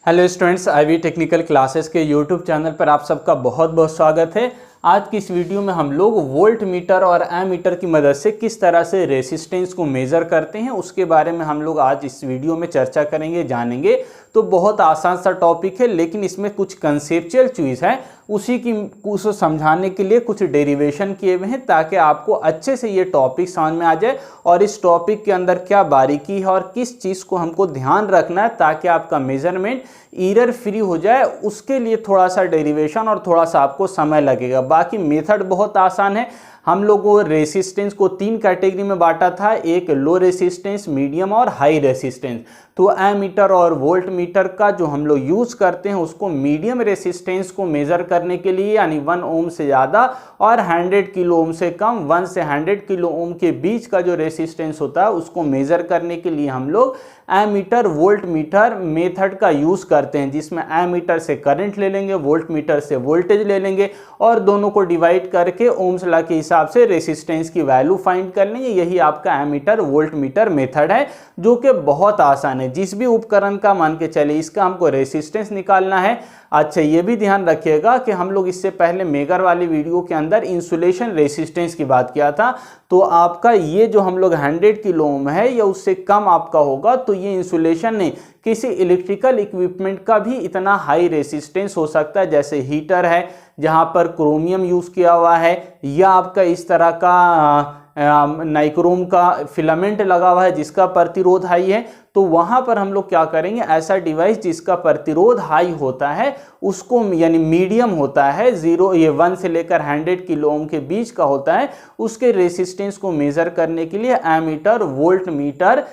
Hello students, IV technical classes के YouTube channel पर आप सबका बहुत बहुत स्वागत है। आज की इस वीडियो में हम लोग वोल्ट मीटर और एमीटर की मदद से किस तरह से रेसिस्टेंस को मेज़र करते हैं उसके बारे में हम लोग आज इस वीडियो में चर्चा करेंगे, जानेंगे। तो बहुत आसान सा टॉपिक है, लेकिन इसमें कुछ कंसेप्चुअल चीज़ है, उसको समझाने के लिए कुछ डेरिवेशन किए हुए हैं ताकि आपको अच्छे से ये टॉपिक समझ में आ जाए और इस टॉपिक के अंदर क्या बारीकी है और किस चीज़ को हमको ध्यान रखना है ताकि आपका मेजरमेंट एरर फ्री हो जाए। उसके लिए थोड़ा सा डेरिवेशन और थोड़ा सा आपको समय लगेगा। बाकी मेथड बहुत आसान है। हम लोगों रेसिस्टेंस को 3 कैटेगरी में बांटा था, एक लो रेसिस्टेंस, मीडियम और हाई रेसिस्टेंस। तो एमीटर और वोल्ट मीटर का जो हम लोग यूज़ करते हैं उसको मीडियम रेसिस्टेंस को मेज़र करने के लिए, यानी 1 ओम से ज़्यादा और 100 किलो ओम से कम, 1 से 100 किलो ओम के बीच का जो रेसिस्टेंस होता है उसको मेज़र करने के लिए हम लोग एमीटर वोल्ट मीटर मेथड का यूज़ करते हैं, जिसमें एमीटर से करंट ले लेंगे, वोल्ट मीटर से वोल्टेज ले लेंगे और दोनों को डिवाइड करके ओम्स लॉ के हिसाब से रेसिस्टेंस की वैल्यू फाइंड कर लेंगे। यही आपका एमीटर वोल्ट मीटर मेथड है, जो कि बहुत आसान है। जिस भी उपकरण का मान के चले इसका हमको रेसिस्टेंस निकालना है। अच्छा, ये भी ध्यान रखिएगा कि हम लोग इससे पहले मेगर वाली वीडियो के अंदर इंसुलेशन रेसिस्टेंस की बात किया था। तो आपका ये जो हम लोग 100 किलो ओम है या उससे कम आपका होगा, तो ये इंसुलेशन नहीं, किसी इलेक्ट्रिकल इक्विपमेंट का भी इतना हाई रेसिस्टेंस हो सकता है। जैसे हीटर है जहाँ पर क्रोमियम यूज़ किया हुआ है, या आपका इस तरह का नाइक्रोम का फिलामेंट लगा हुआ है जिसका प्रतिरोध हाई है। तो वहाँ पर हम लोग क्या करेंगे, ऐसा डिवाइस जिसका प्रतिरोध हाई होता है उसको, यानी मीडियम होता है, 1 से लेकर 100 किलो ओम के बीच का होता है, उसके रेसिस्टेंस को मेज़र करने के लिए एमीटर वोल्ट मीटर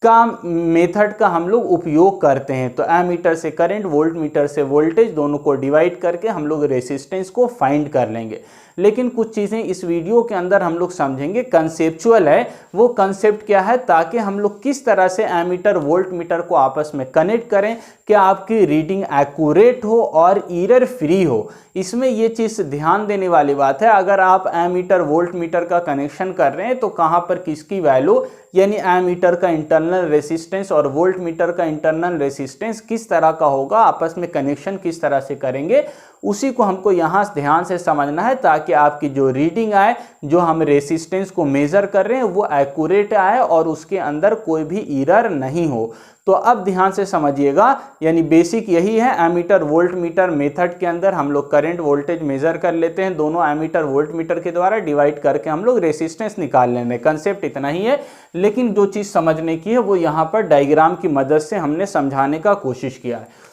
का मेथड का हम लोग उपयोग करते हैं। तो एमीटर से करंट, वोल्ट मीटर से वोल्टेज, दोनों को डिवाइड करके हम लोग रेसिस्टेंस को फाइंड कर लेंगे। लेकिन कुछ चीज़ें इस वीडियो के अंदर हम लोग समझेंगे, कंसेप्चुअल है। वो कंसेप्ट क्या है, ताकि हम लोग किस तरह से एमीटर वोल्ट मीटर को आपस में कनेक्ट करें कि आपकी रीडिंग एक्यूरेट हो और एरर फ्री हो। इसमें ये चीज़ ध्यान देने वाली बात है, अगर आप एमीटर वोल्ट मीटर का कनेक्शन कर रहे हैं तो कहाँ पर किसकी वैल्यू, यानी एमीटर का इंटरनल रेसिस्टेंस और वोल्ट मीटर का इंटरनल रेसिस्टेंस किस तरह का होगा, आपस में कनेक्शन किस तरह से करेंगे, उसी को हमको यहाँ ध्यान से समझना है ताकि आपकी जो रीडिंग आए, जो हम रेसिस्टेंस को मेज़र कर रहे हैं वो एक्यूरेट आए और उसके अंदर कोई भी एरर नहीं हो। तो अब ध्यान से समझिएगा, यानी बेसिक यही है। एमीटर वोल्ट मीटर मेथड के अंदर हम लोग करंट वोल्टेज मेज़र कर लेते हैं, दोनों एमीटर वोल्ट मीटर के द्वारा डिवाइड करके हम लोग रेसिस्टेंस निकाल लेंगे। कंसेप्ट इतना ही है, लेकिन जो चीज़ समझने की है वो यहाँ पर डायग्राम की मदद से हमने समझाने का कोशिश किया है।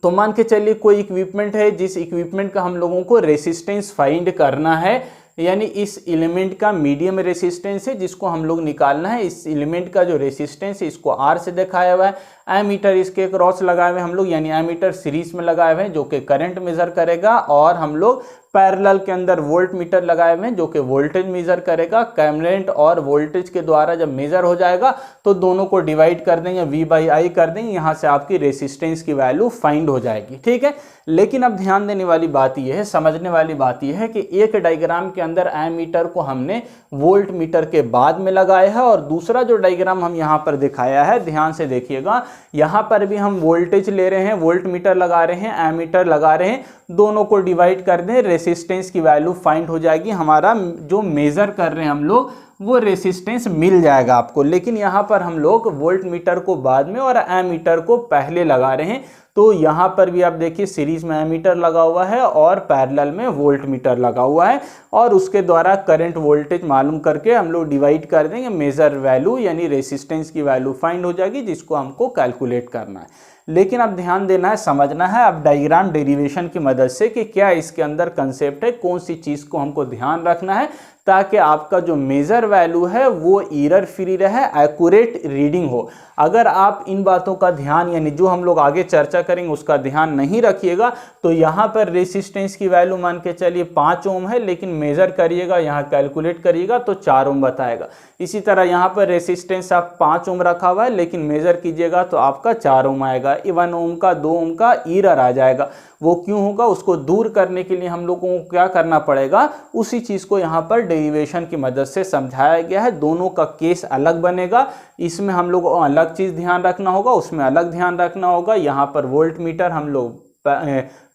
तो मान के चलिए कोई इक्विपमेंट है, जिस इक्विपमेंट का हम लोगों को रेसिस्टेंस फाइंड करना है, यानी इस एलिमेंट का मीडियम रेसिस्टेंस है जिसको हम लोग निकालना है। इस एलिमेंट का जो रेसिस्टेंस है इसको R से दिखाया हुआ है, एमीटर इसके क्रॉस लगाए हुए हम लोग, यानी एमीटर सीरीज में लगाए हुए हैं जो कि करंट मेजर करेगा, और हम लोग पैरेलल के अंदर वोल्ट मीटर लगाए हुए हैं जो कि वोल्टेज मेजर करेगा। करंट और वोल्टेज के द्वारा जब मेजर हो जाएगा तो दोनों को डिवाइड कर देंगे, V/I कर देंगे, यहाँ से आपकी रेसिस्टेंस की वैल्यू फाइंड हो जाएगी। ठीक है, लेकिन अब ध्यान देने वाली बात यह है, समझने वाली बात यह है कि एक डायग्राम के अंदर एमीटर को हमने वोल्ट मीटर के बाद में लगाया है, और दूसरा जो डायग्राम हम यहाँ पर दिखाया है, ध्यान से देखिएगा, यहाँ पर भी हम वोल्टेज ले रहे हैं, वोल्ट मीटर लगा रहे हैं, एमीटर लगा रहे हैं, दोनों को डिवाइड कर दें, रेसिस्टेंस की वैल्यू फाइंड हो जाएगी। हमारा जो मेजर कर रहे हैं हम लोग वो रेसिस्टेंस मिल जाएगा आपको। लेकिन यहाँ पर हम लोग वोल्ट मीटर को बाद में और एमीटर को पहले लगा रहे हैं। तो यहाँ पर भी आप देखिए सीरीज में एमीटर लगा हुआ है और पैरेलल में वोल्ट मीटर लगा हुआ है, और उसके द्वारा करंट वोल्टेज मालूम करके हम लोग डिवाइड कर देंगे, मेजर वैल्यू यानी रेसिस्टेंस की वैल्यू फाइंड हो जाएगी, जिसको हमको कैलकुलेट करना है। लेकिन अब ध्यान देना है, समझना है अब डायग्राम डेरिवेशन की मदद से कि क्या इसके अंदर कंसेप्ट है, कौन सी चीज़ को हमको ध्यान रखना है ताकि आपका जो मेजर वैल्यू है वो एरर फ्री रहे, एक्यूरेट रीडिंग हो। अगर आप इन बातों का ध्यान, यानी जो हम लोग आगे चर्चा करेंगे उसका ध्यान नहीं रखिएगा, तो यहाँ पर रेसिस्टेंस की वैल्यू मान के चलिए 5 ओम है, लेकिन मेजर करिएगा, यहाँ कैलकुलेट करिएगा तो 4 ओम बताएगा। इसी तरह यहाँ पर रेसिस्टेंस आप 5 ओम रखा हुआ है, लेकिन मेजर कीजिएगा तो आपका 4 ओम आएगा, 1 ओम का 2 ओम का एरर आ जाएगा। वो क्यों होगा, उसको दूर करने के लिए हम लोगों को क्या करना पड़ेगा, उसी चीज़ को यहाँ पर डेरिवेशन की मदद से समझाया गया है। दोनों का केस अलग बनेगा, इसमें हम लोग अलग चीज़ ध्यान रखना होगा, उसमें अलग ध्यान रखना होगा। यहाँ पर वोल्ट मीटर हम लोग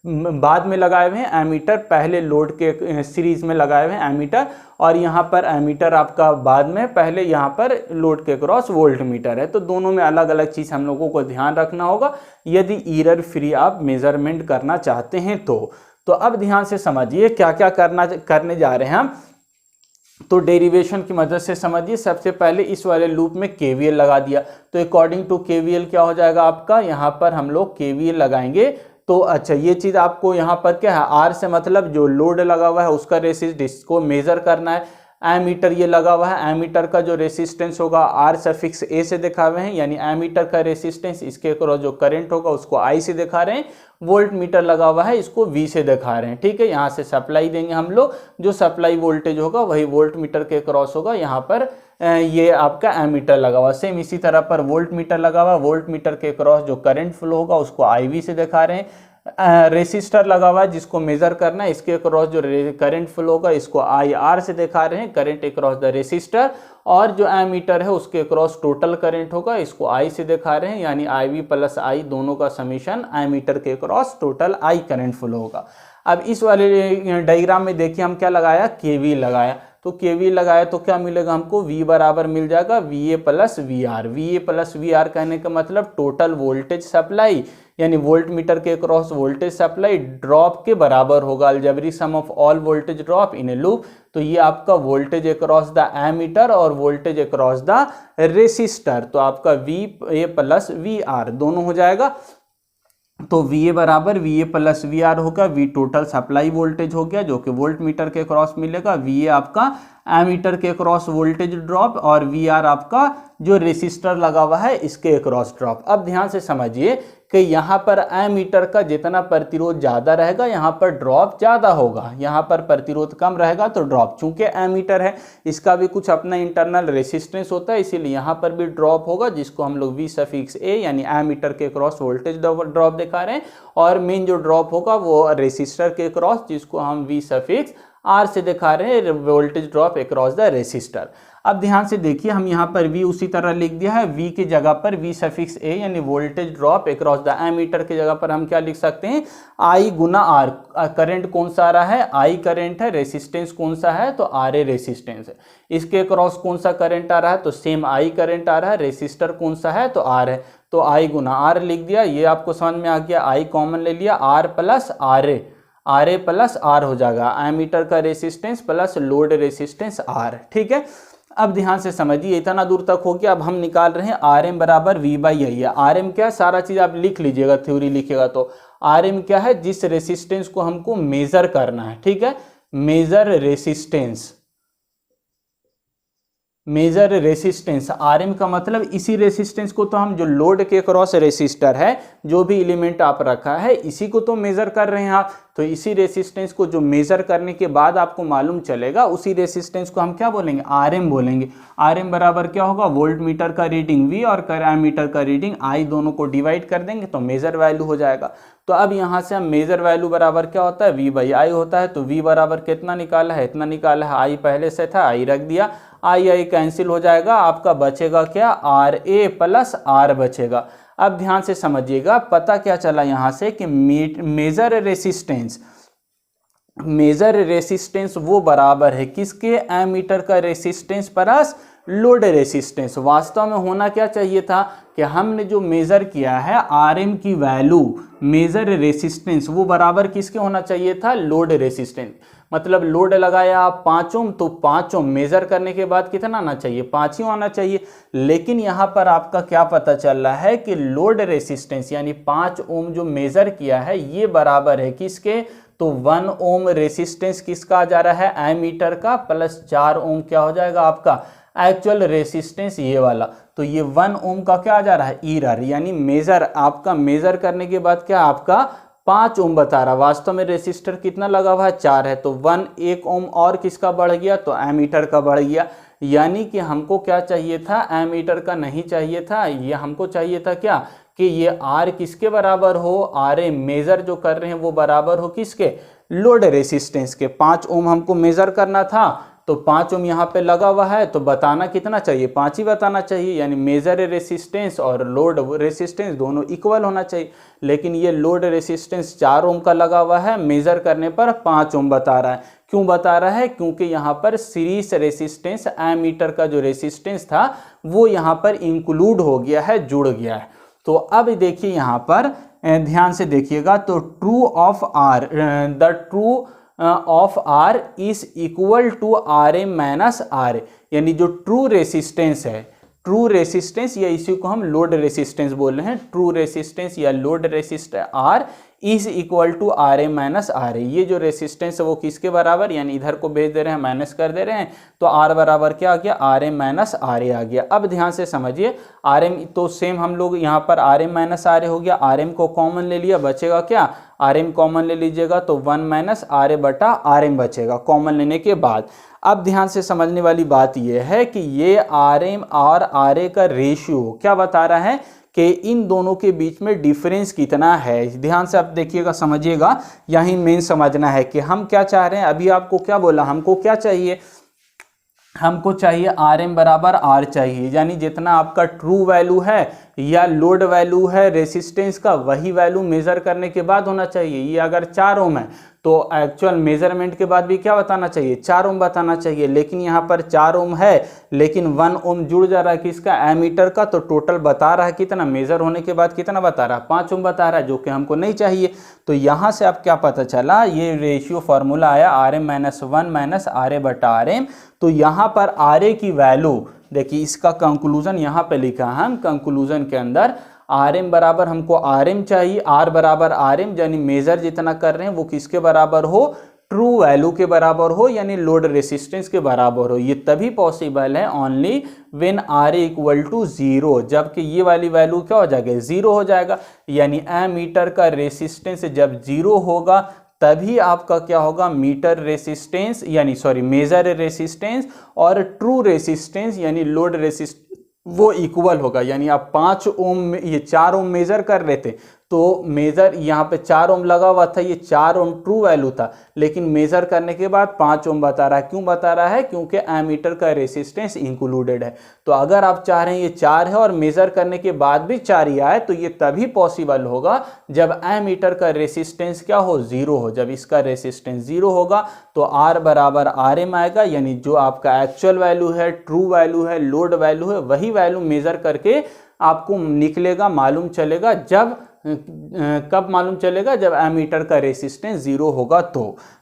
बाद में लगाए हुए हैं, एमीटर पहले लोड के सीरीज में लगाए हुए हैं एमीटर, और यहाँ पर एमीटर आपका बाद में, पहले यहाँ पर लोड के क्रॉस वोल्ट मीटर है। तो दोनों में अलग अलग चीज़ हम लोगों को ध्यान रखना होगा यदि एरर फ्री आप मेजरमेंट करना चाहते हैं तो अब ध्यान से समझिए क्या क्या करने जा रहे हैं हम। तो डेरिवेशन की मदद से समझिए, सबसे पहले इस वाले लूप में केवीएल लगा दिया, तो अकॉर्डिंग टू केवीएल क्या हो जाएगा आपका, यहाँ पर हम लोग केवीएल लगाएंगे। तो अच्छा, ये चीज़ आपको यहाँ पर क्या है, आर से मतलब जो लोड लगा हुआ है उसका रेसिस्टेंस को मेजर करना है। एमीटर ये लगा हुआ है, एमीटर का जो रेसिस्टेंस होगा आर सफिक्स ए से दिखा हुए हैं, यानी एमीटर का रेसिस्टेंस, इसके अक्रॉस जो करंट होगा उसको आई से दिखा रहे हैं। वोल्ट मीटर लगा हुआ है, इसको वी से दिखा रहे हैं, ठीक है। यहाँ से सप्लाई देंगे हम लोग, जो सप्लाई वोल्टेज होगा वही वोल्ट मीटर के क्रॉस होगा। यहाँ पर ये आपका एमीटर लगा हुआ, सेम इसी तरह पर वोल्ट मीटर लगा हुआ, वोल्ट मीटर के क्रॉस जो करंट फ्लो होगा उसको IV से दिखा रहे हैं। रेसिस्टर लगा हुआ है जिसको मेजर करना है, इसके क्रॉस जो करंट फ्लो होगा इसको IR से दिखा रहे हैं, करंट अक्रॉस द रेसिस्टर। और जो एमीटर है उसके क्रॉस टोटल करंट होगा, इसको I से दिखा रहे हैं, यानी IV प्लस I दोनों का समीशन एमीटर के cross total I current flow होगा। अब इस वाले डायग्राम में देखिए हम क्या लगाया, KV लगाया, तो KV लगाया तो क्या मिलेगा हमको, V बराबर मिल जाएगा VA plus VR। VA plus VR कहने का मतलब टोटल वोल्टेज सप्लाई, यानी वोल्ट मीटर के क्रॉस वोल्टेज सप्लाई ड्रॉप के बराबर होगा, algebraic sum of all voltage drop in a loop. तो ये आपका वोल्टेज अक्रॉस द एमीटर और वोल्टेज अक्रॉस द रेसिस्टर, तो आपका VA प्लस VR दोनों हो जाएगा। तो VA बराबर VA प्लस VR होगा, V टोटल सप्लाई वोल्टेज हो गया जो कि वोल्ट मीटर के क्रॉस मिलेगा, VA आपका एमीटर के क्रॉस वोल्टेज ड्रॉप, और VR आपका जो रेसिस्टर लगा हुआ है इसके क्रॉस ड्रॉप। अब ध्यान से समझिए कि यहाँ पर एमीटर का जितना प्रतिरोध ज़्यादा रहेगा यहाँ पर ड्रॉप ज़्यादा होगा, यहाँ पर प्रतिरोध कम रहेगा तो ड्रॉप, चूंकि एमीटर है इसका भी कुछ अपना इंटरनल रेसिस्टेंस होता है, इसीलिए यहाँ पर भी ड्रॉप होगा, जिसको हम लोग V सफिक्स A यानी एमीटर के क्रॉस वोल्टेज ड्रॉप दिखा रहे हैं। और मेन जो ड्रॉप होगा वो रेसिस्टर के क्रॉस, जिसको हम V सफिक्स R से दिखा रहे हैं, voltage drop across the resistor. अब ध्यान से देखिए, हम यहाँ पर V उसी तरह लिख दिया है, V की जगह पर V सफिक्स A यानी voltage drop across the ammeter की जगह पर हम क्या लिख सकते हैं, I गुना R। करंट कौन सा आ रहा है, I करंट है, रेसिस्टेंस कौन सा है तो RA रेसिस्टेंस है। इसके क्रॉस कौन सा करंट आ रहा है तो सेम I करंट आ रहा है, रेसिस्टर कौन सा है तो R है, तो I गुना R लिख दिया। ये आपको समझ में आ गया, I कॉमन ले लिया, R plus RA plus R हो जाएगा, एमीटर का resistance plus load resistance R, ठीक है। अब ध्यान से समझिए, इतना दूर तक हो गया। अब हम निकाल रहे हैं RM बराबर V/I है। RM क्या है, सारा चीज़ आप लिख लीजिएगा, थ्योरी लिखिएगा तो RM क्या है, जिस रेसिस्टेंस को हमको मेजर करना है, ठीक है, measure resistance, measure resistance. RM का मतलब इसी रेसिस्टेंस को तो हम जो लोड के क्रॉस रेसिस्टर है, जो भी एलिमेंट आप रखा है इसी को तो मेजर कर रहे हैं आप, तो इसी रेसिस्टेंस को जो मेजर करने के बाद आपको मालूम चलेगा उसी रेसिस्टेंस को हम क्या बोलेंगे, RM बोलेंगे। RM बराबर क्या होगा, वोल्ट मीटर का रीडिंग V और एमीटर का रीडिंग I, दोनों को डिवाइड कर देंगे तो मेजर वैल्यू हो जाएगा। तो अब यहाँ से हम मेजर वैल्यू बराबर क्या होता है, V/I होता है। तो V बराबर कितना निकाला है, इतना निकाला है, I पहले से था, I रख दिया, I कैंसिल हो जाएगा, आपका बचेगा क्या, RA प्लस R बचेगा। अब ध्यान से समझिएगा, पता क्या चला यहाँ से कि मेजर रेसिस्टेंस वो बराबर है किसके, एमीटर का रेसिस्टेंस प्लस लोड रेसिस्टेंस। वास्तव में होना क्या चाहिए था कि हमने जो मेजर किया है RM की वैल्यू, मेजर रेसिस्टेंस वो बराबर किसके होना चाहिए था, लोड रेसिस्टेंस। मतलब लोड लगाया आप 5 ओम, तो 5 ओम मेजर करने के बाद कितना आना चाहिए, 5 ही आना चाहिए। लेकिन यहाँ पर आपका क्या पता चल रहा है कि लोड रेसिस्टेंस यानी 5 ओम जो मेजर किया है ये बराबर है किसके, तो 1 ओम रेसिस्टेंस किसका जा रहा है, एमीटर का, प्लस 4 ओम क्या हो जाएगा आपका एक्चुअल रेसिस्टेंस ये वाला। तो ये 1 ओम का क्या आ जा रहा है, एरर, यानी मेजर, आपका मेजर करने के बाद क्या आपका 5 ओम बता रहा, वास्तव में रेसिस्टर कितना लगा हुआ है, 4 है, तो 1 ओम और किसका बढ़ गया तो एमीटर का बढ़ गया। यानी कि हमको क्या चाहिए था, एमीटर का नहीं चाहिए था, ये हमको चाहिए था क्या कि ये R किसके बराबर हो, RM मेजर जो कर रहे हैं वो बराबर हो किसके, लोड रेसिस्टेंस के। 5 ओम हमको मेजर करना था, तो 5 ओम यहाँ पे लगा हुआ है, तो बताना कितना चाहिए, 5 ही बताना चाहिए, यानी मेजर रेसिस्टेंस और लोड रेसिस्टेंस दोनों इक्वल होना चाहिए। लेकिन ये लोड रेसिस्टेंस 4 ओम का लगा हुआ है, मेजर करने पर 5 ओम बता रहा है। क्यों बता रहा है, क्योंकि यहाँ पर सीरीज रेसिस्टेंस एमीटर का जो रेसिस्टेंस था वो यहाँ पर इंक्लूड हो गया है, जुड़ गया है। तो अब देखिए यहाँ पर ध्यान से देखिएगा, तो true of R, the true of R is equal to R M minus R, यानी जो ट्रू रेसिस्टेंस है, ट्रू रेसिस्टेंस या इसी को हम लोड रेसिस्टेंस बोल रहे हैं, ट्रू रेसिस्टेंस या load resistance R is equal to R A minus R A. ये जो रेसिस्टेंस है वो किसके बराबर, यानी इधर को भेज दे रहे हैं, माइनस कर दे रहे हैं, तो आर बराबर क्या आ गया, आर ए माइनस आर ए आ गया। अब ध्यान से समझिए, आर एम तो सेम हम लोग यहाँ पर आर एम माइनस आर ए हो गया, आर एम को कॉमन ले लिया, बचेगा क्या, आर एम कॉमन ले लीजिएगा तो 1 माइनस आर ए बटा आर एम बचेगा कॉमन लेने के बाद। अब ध्यान से समझने वाली बात यह है कि ये आर एम और आर ए का रेशियो क्या बता रहा है कि इन दोनों के बीच में डिफरेंस कितना है। ध्यान से आप देखिएगा, समझिएगा, यही मेन समझना है कि हम क्या चाह रहे हैं। अभी आपको क्या बोला, हमको क्या चाहिए, हमको चाहिए आर एम बराबर आर चाहिए, यानी जितना आपका ट्रू वैल्यू है या लोड वैल्यू है रेसिस्टेंस का, वही वैल्यू मेजर करने के बाद होना चाहिए। ये अगर 4 ओम है तो एक्चुअल मेजरमेंट के बाद भी क्या बताना चाहिए, 4 ओम बताना चाहिए। लेकिन यहाँ पर 4 ओम है, लेकिन 1 ओम जुड़ जा रहा है किसका, एमीटर का, तो टोटल बता रहा है कितना, मेजर होने के बाद कितना बता रहा है, 5 ओम बता रहा है, जो कि हमको नहीं चाहिए। तो यहाँ से अब क्या पता चला, ये रेशियो फार्मूला आया R M minus 1 minus R A बटा आर एम। तो यहाँ पर आर ए की वैल्यू देखिए, इसका कंक्लूजन यहाँ पे लिखा है, हम कंक्लूजन के अंदर आर एम बराबर हमको आर एम चाहिए, आर बराबर आर एम, यानी मेजर जितना कर रहे हैं वो किसके बराबर हो, ट्रू वैल्यू के बराबर हो, यानी लोड रेसिस्टेंस के बराबर हो। ये तभी पॉसिबल है only when R A equal to 0, जबकि ये वाली वैल्यू क्या हो जाएगा, 0 हो जाएगा। यानी एमीटर का रेसिस्टेंस जब 0 होगा तभी आपका क्या होगा, मीटर रेसिस्टेंस यानी सॉरी मेजर रेसिस्टेंस और ट्रू रेसिस्टेंस यानी लोड रेसिस्टेंस वो इक्वल होगा। यानी आप 5 ओम, ये 4 ओम मेजर कर रहे थे, तो मेजर यहाँ पे 4 ओम लगा हुआ था, ये 4 ओम ट्रू वैल्यू था, लेकिन मेजर करने के बाद 5 ओम बता रहा है। क्यों बता रहा है, क्योंकि एमीटर का रेसिस्टेंस इंक्लूडेड है। तो अगर आप चाह रहे हैं ये 4 है और मेजर करने के बाद भी 4 ही आए, तो ये तभी पॉसिबल होगा जब एमीटर का रेसिस्टेंस क्या हो, 0 हो। जब इसका रेसिस्टेंस 0 होगा तो आर बराबर आर एम आएगा, यानी जो आपका एक्चुअल वैल्यू है, ट्रू वैल्यू है, लोड वैल्यू है, वही वैल्यू मेजर करके आपको निकलेगा, मालूम चलेगा। जब कब मालूम चलेगा, जब एमीटर का रेसिस्टेंस 0 होगा।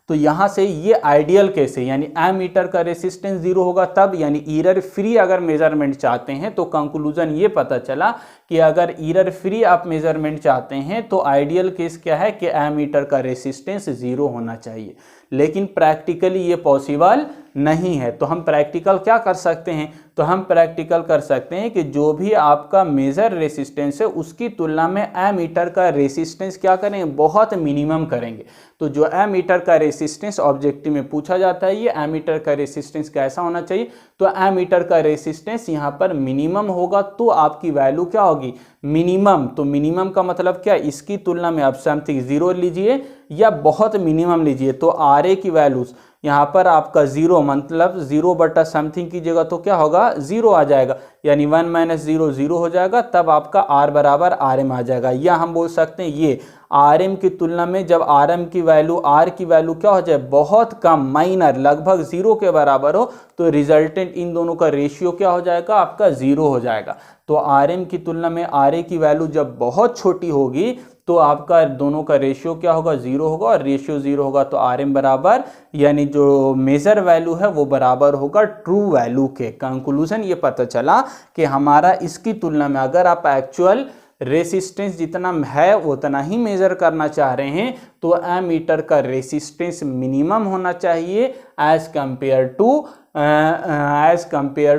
तो यहाँ से ये आइडियल केस है, यानी एमीटर का रेसिस्टेंस 0 होगा तब, यानी एरर फ्री अगर मेजरमेंट चाहते हैं तो कंक्लूजन ये पता चला कि अगर एरर फ्री आप मेजरमेंट चाहते हैं तो आइडियल केस क्या है कि एमीटर का रेसिस्टेंस 0 होना चाहिए। लेकिन प्रैक्टिकली ये पॉसिबल नहीं है। तो हम प्रैक्टिकल क्या कर सकते हैं, तो हम प्रैक्टिकल कर सकते हैं कि जो भी आपका मेजर रेसिस्टेंस है उसकी तुलना में एमीटर का रेसिस्टेंस क्या करेंगे, बहुत मिनिमम करेंगे। तो जो एमीटर का रेसिस्टेंस ऑब्जेक्टिव में पूछा जाता है, ये एमीटर का रेसिस्टेंस कैसा होना चाहिए, तो एमीटर का रेसिस्टेंस यहाँ पर मिनिमम होगा, तो आपकी वैल्यू क्या होगी, मिनिमम। तो मिनिमम का मतलब क्या, इसकी तुलना में आप समथिंग 0 लीजिए या बहुत मिनिमम लीजिए। तो आर ए की वैल्यूज यहाँ पर आपका 0 मतलब 0 बटा समथिंग की जगह तो क्या होगा, 0 आ जाएगा, यानी 1 माइनस 0 0 हो जाएगा, तब आपका आर बराबर आर एम आ जाएगा। या हम बोल सकते हैं ये आर एम की तुलना में जब आर एम की वैल्यू, आर की वैल्यू क्या हो जाए, बहुत कम, माइनर, लगभग 0 के बराबर हो, तो रिजल्टेंट इन दोनों का रेशियो क्या हो जाएगा, आपका 0 हो जाएगा। तो आर एम की तुलना में आर ए की वैल्यू जब बहुत छोटी होगी तो आपका दोनों का रेशियो क्या होगा, 0 होगा, और रेशियो 0 होगा तो आर एम बराबर, यानी जो मेजर वैल्यू है वो बराबर होगा ट्रू वैल्यू के। कंक्लूजन ये पता चला कि हमारा इसकी तुलना में अगर आप एक्चुअल रेसिस्टेंस जितना है उतना ही मेजर करना चाह रहे हैं तो एमीटर का रेसिस्टेंस मिनिमम होना चाहिए as compare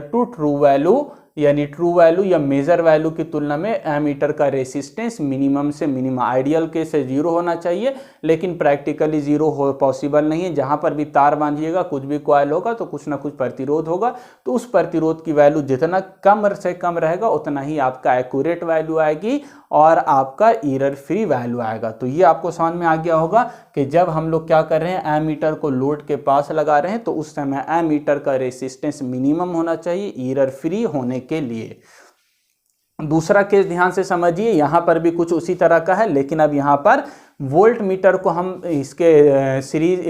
to true value यानी ट्रू वैल्यू या मेजर वैल्यू की तुलना में एमीटर का रेसिस्टेंस मिनिमम से मिनिमम, आइडियल केस से 0 होना चाहिए, लेकिन प्रैक्टिकली 0 हो पॉसिबल नहीं है। जहां पर भी तार बांधिएगा, कुछ भी कॉइल होगा तो कुछ ना कुछ प्रतिरोध होगा, तो उस प्रतिरोध की वैल्यू जितना कम से कम रहेगा उतना ही आपका एक्यूरेट वैल्यू आएगी और आपका एरर फ्री वैल्यू आएगा। तो ये आपको समझ में आ गया होगा कि जब हम लोग क्या कर रहे हैं, एमीटर को लोड के पास लगा रहे हैं तो उस समय एमीटर का रेसिस्टेंस मिनिमम होना चाहिए एरर फ्री होने के लिए। दूसरा केस ध्यान से समझिए, यहां पर भी कुछ उसी तरह का है, लेकिन अब यहां पर वोल्ट मीटर को हम इसके सीरीज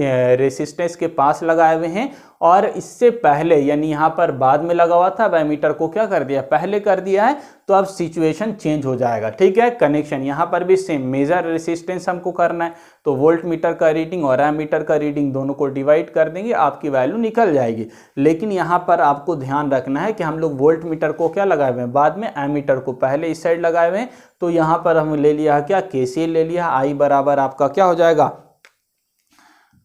रेसिस्टेंस के पास लगाए हुए हैं और इससे पहले यानी यहाँ पर बाद में लगा हुआ था, अब एमीटर को क्या कर दिया, पहले कर दिया है, तो अब सिचुएशन चेंज हो जाएगा। ठीक है, कनेक्शन यहाँ पर भी सेम, मेजर रेसिस्टेंस हमको करना है तो वोल्ट मीटर का रीडिंग और एमीटर का रीडिंग दोनों को डिवाइड कर देंगे, आपकी वैल्यू निकल जाएगी। लेकिन यहाँ पर आपको ध्यान रखना है कि हम लोग वोल्ट मीटर को क्या लगाए हुए हैं, बाद में एमीटर को पहले इस साइड लगाए हुए हैं। तो यहाँ पर हम ले लिया क्या, केसीएल ले लिया, आई बराबर आपका क्या हो जाएगा,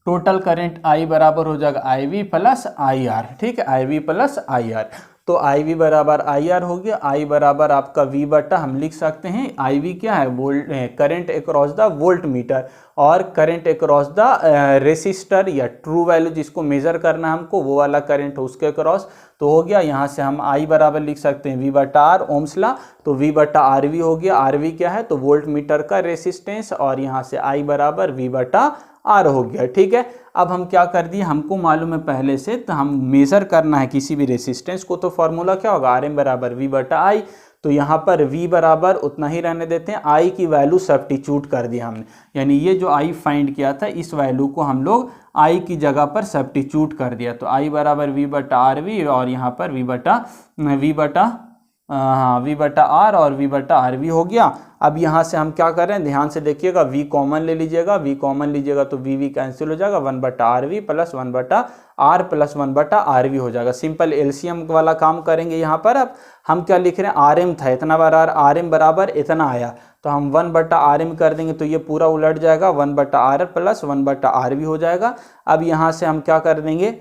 टोटल करंट आई बराबर हो जाएगा आई वी प्लस आई आर। ठीक है, आई वी प्लस आई आर, तो आई वी बराबर आई आर हो गया, आई बराबर आपका वी बटा हम लिख सकते हैं, आई वी क्या है, volt current across the volt meter और करंट अक्रॉस द रेसिस्टर या ट्रू वैल्यू जिसको मेजर करना है हमको, वो वाला करंट उसके अक्रॉस। तो हो गया, यहाँ से हम आई बराबर लिख सकते हैं वी बटा आर, ओम्स लॉ, तो वी बटा आर वी हो गया। आर वी क्या है, तो वोल्ट मीटर का रेसिस्टेंस, और यहाँ से आई बराबर वी बटा आर हो गया। ठीक है, अब हम क्या कर दिए, हमको मालूम है पहले से, तो हम मेजर करना है किसी भी रेसिस्टेंस को, तो फॉर्मूला क्या होगा, आर एम बराबर वी बटा आई। तो यहाँ पर v बराबर उतना ही रहने देते हैं, i की वैल्यू सब्स्टिट्यूट कर दिया हमने, यानी ये जो i फाइंड किया था इस वैल्यू को हम लोग i की जगह पर सब्स्टिट्यूट कर दिया। तो i बराबर v बटा आर वी, और यहाँ पर v बटा आर और v बटा आर वी हो गया। अब यहाँ से हम क्या कर रहे हैं, ध्यान से देखिएगा, v कॉमन ले लीजिएगा, v कॉमन लीजिएगा तो v कैंसिल हो जाएगा, 1 बटा आर वी प्लस 1 बटा आर प्लस 1 बटा आर वी हो जाएगा। सिंपल एलसीएम वाला काम करेंगे यहाँ पर। अब हम क्या लिख रहे हैं, आर एम था इतना बार, आर एम बराबर इतना आया, तो हम 1 बटा आर एम कर देंगे तो ये पूरा उलट जाएगा, 1 बटा आर प्लस 1 बटा आर वी हो जाएगा। अब यहाँ से हम क्या कर देंगे,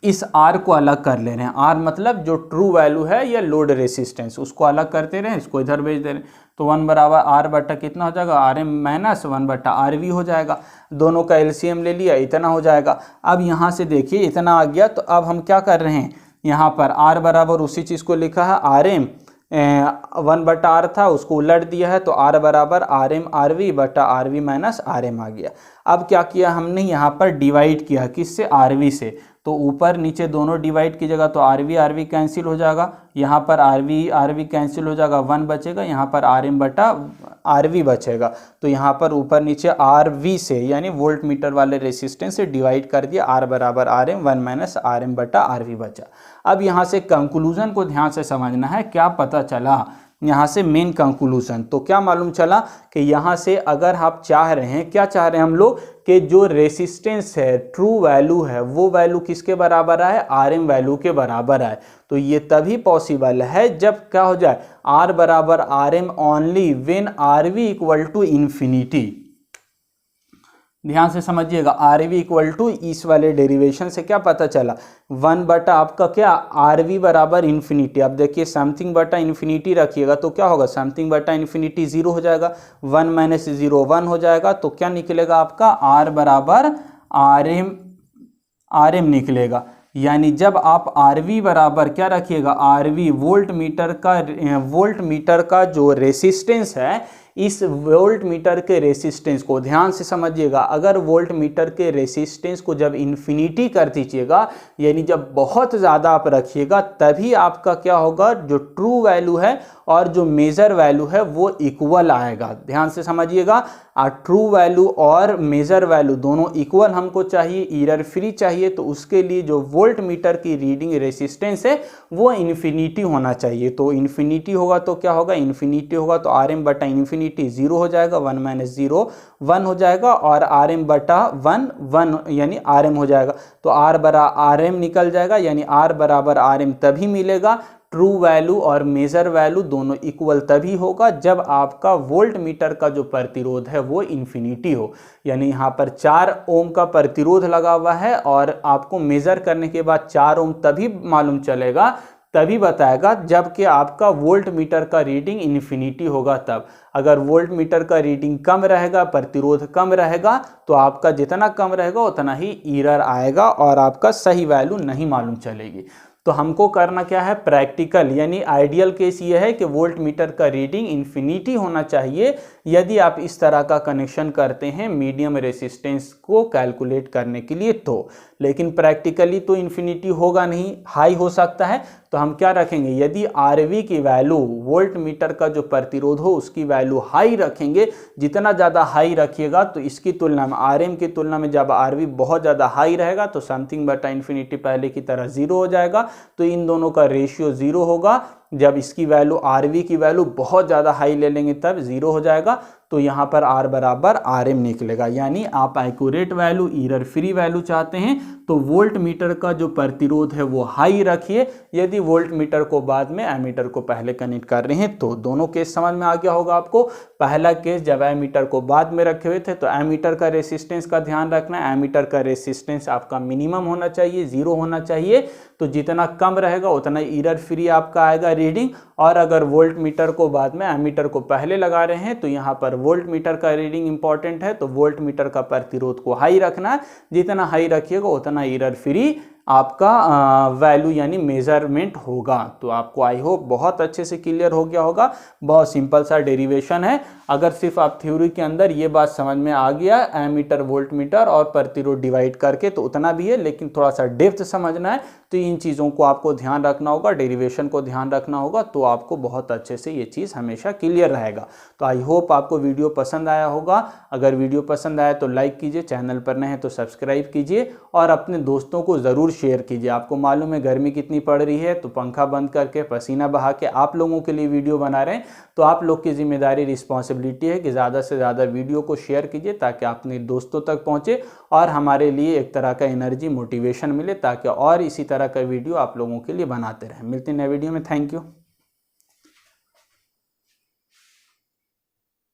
इस R को अलग कर ले रहे हैं, R मतलब जो ट्रू वैल्यू है या लोड रेसिस्टेंस, उसको अलग करते रहे, इसको इधर भेज दे रहे हैं। तो 1 बराबर R बटा कितना हो जाएगा, आर एम माइनस 1 बटा आर वी हो जाएगा। दोनों का एलसीएम ले लिया, इतना हो जाएगा। अब यहाँ से देखिए इतना आ गया, तो अब हम क्या कर रहे हैं, यहाँ पर R बराबर उसी चीज़ को लिखा है, आर एम 1 बटा आर था उसको उलट दिया है, तो R बराबर आर एम आर वी बटा R V minus R M आ गया। अब क्या किया हमने, यहाँ पर डिवाइड किया, किससे, आर वी से, तो ऊपर नीचे दोनों डिवाइड की जगह तो आर वी कैंसिल हो जाएगा, यहाँ पर आर वी कैंसिल हो जाएगा, 1 बचेगा, यहाँ पर आर एम बटा आर वी बचेगा। तो यहाँ पर ऊपर नीचे आर वी से यानी वोल्ट मीटर वाले रेसिस्टेंस से डिवाइड कर दिया, आर बराबर R M 1 minus R M बटा आर वी बचा। अब यहाँ से कंक्लूजन को ध्यान से समझना है, क्या पता चला यहाँ से मेन कंक्लूजन, तो क्या मालूम चला कि यहाँ से अगर आप चाह रहे हैं, क्या चाह रहे हैं हम लोग, कि जो रेसिस्टेंस है ट्रू वैल्यू है वो वैल्यू किसके बराबर आए, आर एम वैल्यू के बराबर आए। तो ये तभी पॉसिबल है जब क्या हो जाए, आर बराबर R M only when R V equal to infinity. ध्यान से समझिएगा, आर वी इक्वल टू इस वाले डेरिवेशन से क्या पता चला, 1 बटा आपका क्या, आर वी बराबर इन्फिनिटी। अब देखिए समथिंग बटा इन्फिनिटी रखिएगा तो क्या होगा, समथिंग बटा इन्फिनिटी 0 हो जाएगा, 1 माइनस 0 1 हो जाएगा, तो क्या निकलेगा आपका, आर बराबर आर एम निकलेगा। यानी जब आप आर वी बराबर क्या रखिएगा, आर वी वोल्ट मीटर का जो रेसिस्टेंस है, इस वोल्ट मीटर के रेसिस्टेंस को ध्यान से समझिएगा, अगर वोल्ट मीटर के रेसिस्टेंस को जब इन्फिनिटी कर दीजिएगा, यानी जब बहुत ज़्यादा आप रखिएगा, तभी आपका क्या होगा, जो ट्रू वैल्यू है और जो मेजर वैल्यू है वो इक्वल आएगा। ध्यान से समझिएगा, ट्रू वैल्यू और मेजर वैल्यू दोनों इक्वल हमको चाहिए, एरर फ्री चाहिए, तो उसके लिए जो वोल्ट मीटर की रीडिंग रेसिस्टेंस है वो इन्फिनिटी होना चाहिए। तो इन्फिनिटी होगा तो क्या होगा, इन्फिनिटी होगा तो आर एम बटा इन्फिनिटी 0 हो जाएगा, 1 माइनस 0 1 हो जाएगा, और आर एम बटा 1 1 यानी आर एम हो जाएगा, तो आर बरा आर एम निकल जाएगा, यानी आर बराबर आर एम तभी मिलेगा, ट्रू वैल्यू और मेजर वैल्यू दोनों इक्वल तभी होगा जब आपका वोल्ट मीटर का जो प्रतिरोध है वो इन्फिनिटी हो। यानी यहाँ पर 4 ओम का प्रतिरोध लगा हुआ है और आपको मेजर करने के बाद 4 ओम तभी मालूम चलेगा तभी बताएगा जबकि आपका वोल्ट मीटर का रीडिंग इन्फिनिटी होगा तब। अगर वोल्ट मीटर का रीडिंग कम रहेगा, प्रतिरोध कम रहेगा, तो आपका जितना कम रहेगा उतना ही एरर आएगा और आपका सही वैल्यू नहीं मालूम चलेगी। तो हमको करना क्या है, प्रैक्टिकल, यानी आइडियल केस ये है कि वोल्ट मीटर का रीडिंग इन्फिनिटी होना चाहिए यदि आप इस तरह का कनेक्शन करते हैं मीडियम रेसिस्टेंस को कैलकुलेट करने के लिए तो। लेकिन प्रैक्टिकली तो इन्फिनिटी होगा नहीं, हाई हो सकता है। तो हम क्या रखेंगे, यदि आरवी की वैल्यू, वोल्ट मीटर का जो प्रतिरोध हो उसकी वैल्यू हाई रखेंगे, जितना ज़्यादा हाई रखिएगा तो इसकी तुलना में, आरएम की तुलना में जब आरवी बहुत ज़्यादा हाई रहेगा तो समथिंग बटा इन्फिनिटी पहले की तरह जीरो हो जाएगा। तो इन दोनों का रेशियो जीरो होगा। जब इसकी वैल्यू, आरवी की वैल्यू बहुत ज़्यादा हाई ले लेंगे तब जीरो हो जाएगा। तो यहाँ पर आर बराबर आर एम निकलेगा। यानी आप accurate value, error free value चाहते हैं तो वोल्ट मीटर का जो प्रतिरोध है वो हाई रखिए। यदि वोल्ट मीटर को बाद में एमीटर को पहले कनेक्ट कर रहे हैं तो। दोनों केस समझ में आ गया होगा आपको। पहला केस जब एमीटर को बाद में रखे हुए थे तो एमीटर का रेसिस्टेंस का ध्यान रखना है। एमीटर का रेसिस्टेंस आपका मिनिमम होना चाहिए, जीरो होना चाहिए। तो जितना कम रहेगा उतना एरर फ्री आपका आएगा रीडिंग। और अगर वोल्ट मीटर को बाद में एमीटर को पहले लगा रहे हैं तो यहाँ पर वोल्ट मीटर का रीडिंग इंपॉर्टेंट है, तो वोल्ट मीटर का प्रतिरोध को हाई रखना है। जितना हाई रखिएगा उतना एरर फ्री आपका वैल्यू यानी मेजरमेंट होगा। तो आपको आई होप बहुत अच्छे से क्लियर हो गया होगा। बहुत सिंपल सा डेरिवेशन है। अगर सिर्फ आप थ्योरी के अंदर ये बात समझ में आ गया, एमीटर वोल्ट मीटर और प्रतिरोध डिवाइड करके, तो उतना भी है। लेकिन थोड़ा सा डेप्थ समझना है तो इन चीज़ों को आपको ध्यान रखना होगा, डेरिवेशन को ध्यान रखना होगा, तो आपको बहुत अच्छे से ये चीज़ हमेशा क्लियर रहेगा। तो आई होप आपको वीडियो पसंद आया होगा। अगर वीडियो पसंद आया तो लाइक कीजिए, चैनल पर नए हैं तो सब्सक्राइब कीजिए और अपने दोस्तों को ज़रूर शेयर कीजिए। आपको मालूम है गर्मी कितनी पड़ रही है, तो पंखा बंद करके पसीना बहा के आप लोगों के लिए वीडियो बना रहे हैं। तो आप लोग की जिम्मेदारी, रिस्पॉन्सिबिलिटी है कि ज़्यादा से ज़्यादा वीडियो को शेयर कीजिए ताकि अपने दोस्तों तक पहुँचे और हमारे लिए एक तरह का एनर्जी, मोटिवेशन मिले, ताकि और इसी तरह का वीडियो आप लोगों के लिए बनाते रहें। मिलते हैं नए वीडियो में। Thank you.